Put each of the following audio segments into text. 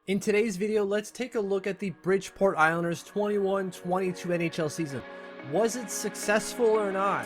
In today's video, let's take a look at the Bridgeport Islanders 21-22 NHL season. Was it successful or not?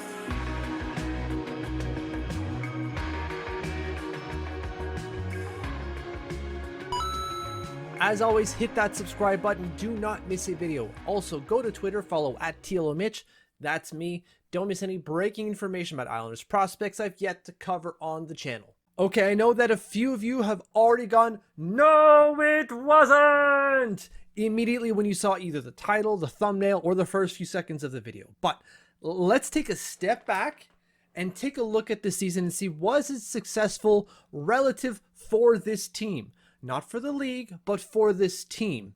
As always, hit that subscribe button. Do not miss a video. Also, go to Twitter, follow at TLOMitch. That's me. Don't miss any breaking information about Islanders prospects I've yet to cover on the channel. Okay, I know that a few of you have already gone, "No, it wasn't!" immediately when you saw either the title, the thumbnail, or the first few seconds of the video. But let's take a step back and take a look at the season and see, was it successful relative for this team? Not for the league, but for this team.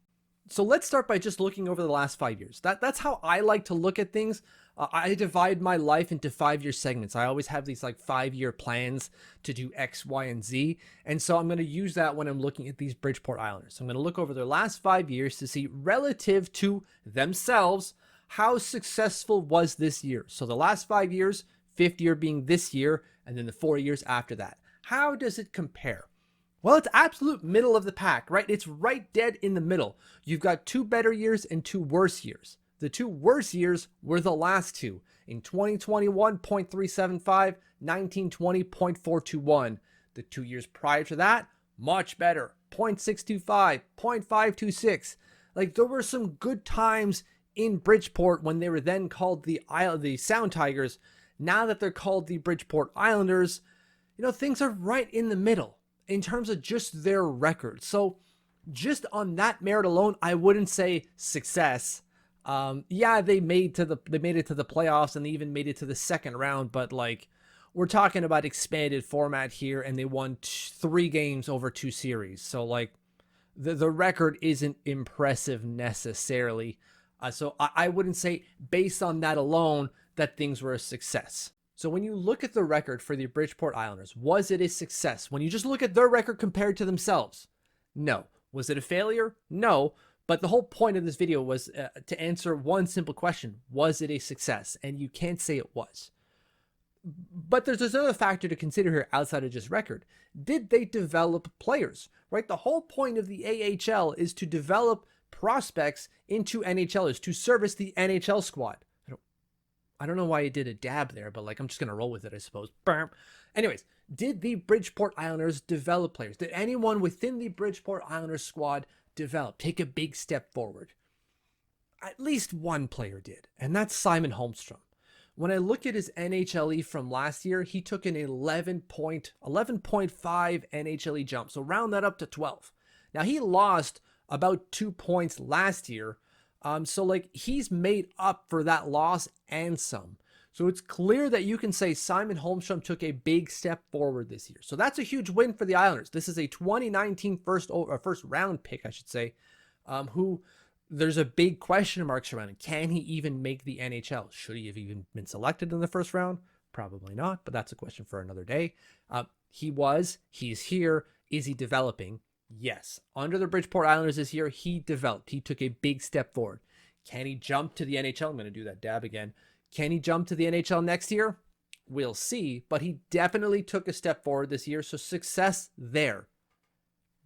So let's start by just looking over the last 5 years. That's how I like to look at things. I divide my life into 5-year segments. I always have these like 5-year plans to do X, Y, and Z. And so I'm going to use that when I'm looking at these Bridgeport Islanders. So I'm going to look over their last 5 years to see, relative to themselves, how successful was this year. So the last 5 years, 5th year being this year, and then the 4 years after that. How does it compare? Well, it's absolute middle of the pack, right? It's right dead in the middle. You've got 2 better years and 2 worse years. The 2 worst years were the last 2. In 2021, 0.375, 1920, 0.421. The 2 years prior to that, much better, 0.625, 0.526. Like, there were some good times in Bridgeport when they were then called the Sound Tigers. Now that they're called the Bridgeport Islanders, things are right in the middle in terms of just their record. So just on that merit alone, I wouldn't say success. Yeah, they made it to the playoffs and they even made it to the second round, but like, we're talking about expanded format here, and they won 3 games over 2 series. So like, the record isn't impressive necessarily. So I wouldn't say based on that alone that things were a success. So when you look at the record for the Bridgeport Islanders, was it a success? When you just look at their record compared to themselves? No. Was it a failure? No. But the whole point of this video was to answer one simple question. Was it a success? And you can't say it was. But there's another factor to consider here outside of just record. Did they develop players? Right? The whole point of the AHL is to develop prospects into NHLers, to service the NHL squad. I don't know why I did a dab there, but like, I'm just going to roll with it, I suppose. Anyways, did the Bridgeport Islanders develop players? Did anyone within the Bridgeport Islanders squad develop, take a big step forward? At least one player did, and that's Simon Holmstrom. When I look at his NHLE from last year, he took an 11.5 NHLE jump. So round that up to 12. Now, he lost about 2 points last year. So like, he's made up for that loss and some. So it's clear that you can say Simon Holmstrom took a big step forward this year. So that's a huge win for the Islanders. This is a 2019 first round pick, I should say, who there's a big question mark surrounding. Can he even make the NHL? Should he have even been selected in the first round? Probably not, but that's a question for another day. He's here. Is he developing? Yes. Under the Bridgeport Islanders this year, he developed. He took a big step forward. Can he jump to the NHL? I'm going to do that dab again. Can he jump to the NHL next year? We'll see. But he definitely took a step forward this year, so success there.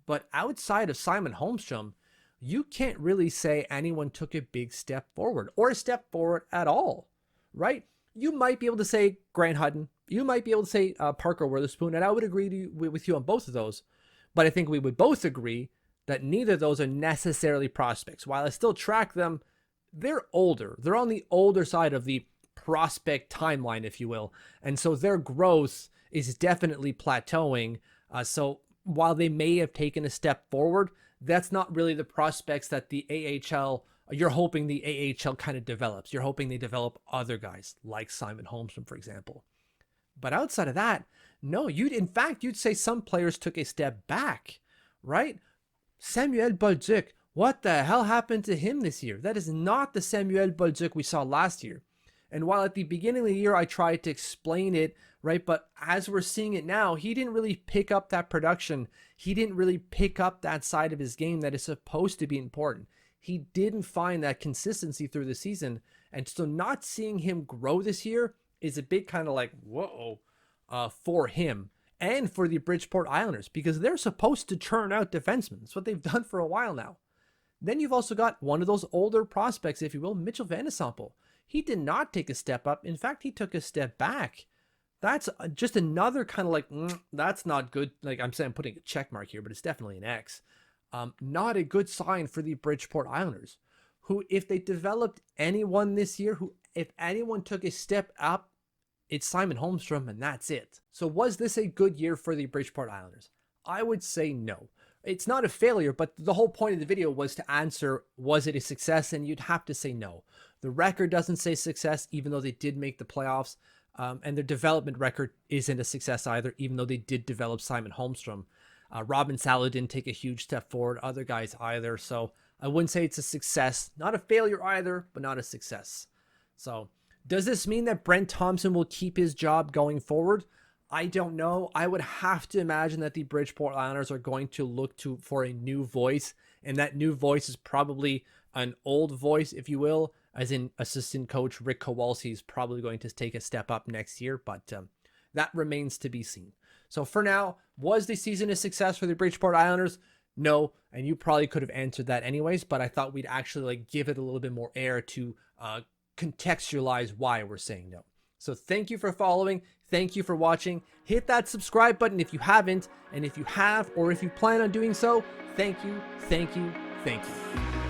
But outside of Simon Holmstrom, you can't really say anyone took a big step forward or a step forward at all, right? You might be able to say Grant Hutton. You might be able to say Parker Witherspoon, and I would agree with you on both of those. But I think we would both agree that neither of those are necessarily prospects. While I still track them, they're older. They're on the older side of the prospect timeline, if you will. And so their growth is definitely plateauing. So while they may have taken a step forward, that's not really the prospects that the AHL, you're hoping the AHL kind of develops. You're hoping they develop other guys like Simon Holmstrom, for example. But outside of that, no, you'd say some players took a step back, right? Samuel Bolduc, what the hell happened to him this year? That is not the Samuel Bolduc we saw last year. And while at the beginning of the year I tried to explain it, right, but as we're seeing it now, he didn't really pick up that production. He didn't really pick up that side of his game that is supposed to be important. He didn't find that consistency through the season. And so not seeing him grow this year is a big kind of like, whoa, for him. and for the Bridgeport Islanders, because they're supposed to churn out defensemen. That's what they've done for a while now. Then you've also got one of those older prospects, if you will, Mitchell Van de Sample. He did not take a step up. In fact, he took a step back. That's just another kind of like, that's not good. Like I'm saying, I'm putting a check mark here, but it's definitely an X. Not a good sign for the Bridgeport Islanders, who, if they developed anyone this year, who, if anyone took a step up, it's Simon Holmstrom, and that's it. So was this a good year for the Bridgeport Islanders? I would say no. It's not a failure, but the whole point of the video was to answer, was it a success? And you'd have to say no. The record doesn't say success, even though they did make the playoffs. And their development record isn't a success either, even though they did develop Simon Holmstrom. Robin Salo didn't take a huge step forward, other guys either. So I wouldn't say it's a success. Not a failure either, but not a success. So does this mean that Brent Thompson will keep his job going forward? I don't know. I would have to imagine that the Bridgeport Islanders are going to look for a new voice, and that new voice is probably an old voice, if you will, as in assistant coach Rick Kowalski is probably going to take a step up next year, but that remains to be seen. So for now, was the season a success for the Bridgeport Islanders? No, and you probably could have answered that anyways, but I thought we'd actually give it a little bit more air to contextualize why we're saying no. So thank you for following. Thank you for watching. Hit that subscribe button if you haven't, and if you have, or if you plan on doing so, thank you, thank you, thank you.